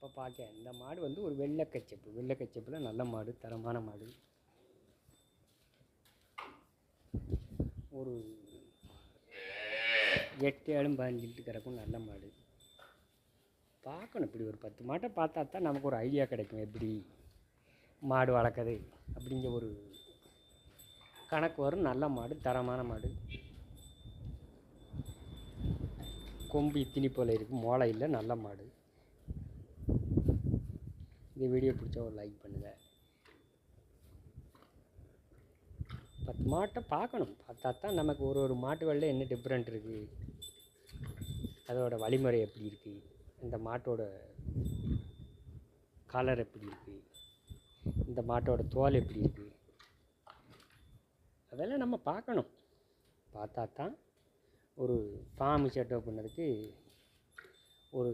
இப்போ பார்க்க இந்த மாடு வந்து ஒரு வெள்ளைக்கச்சப்பில் நல்ல மாடு, தரமான மாடு. ஒரு 8 ஏழும் 15 லிட்டர் கிடக்கும், நல்ல மாடு. பார்க்கணும், இப்படி ஒரு 10 மாட்டை பார்த்தா தான் நமக்கு ஒரு ஐடியா கிடைக்கும் எப்படி மாடு வளர்க்குது அப்படிங்கிற ஒரு கணக்கு வரும். நல்ல மாடு, தரமான மாடு. கொம்பு இத்தினி போல் இருக்குது, மோளை இல்லை, நல்ல மாடு. இந்த வீடியோ பிடிச்சா ஒரு லைக் பண்ணுங்கள். 10 மாட்டை பார்க்கணும், பார்த்தா தான் நமக்கு ஒரு மாட்டு வெள்ளையில் என்ன டிஃப்ரெண்ட் இருக்குது, அதோட வழிமுறை எப்படி இருக்குது, இந்த மாட்டோட கலர் எப்படி இருக்குது, இந்த மாட்டோட தோல் எப்படி இருக்குது, அதெல்லாம் நம்ம பார்க்கணும். பார்த்தா தான் ஒரு ஃபார்ம் செட்டப் பண்ணதுக்கு ஒரு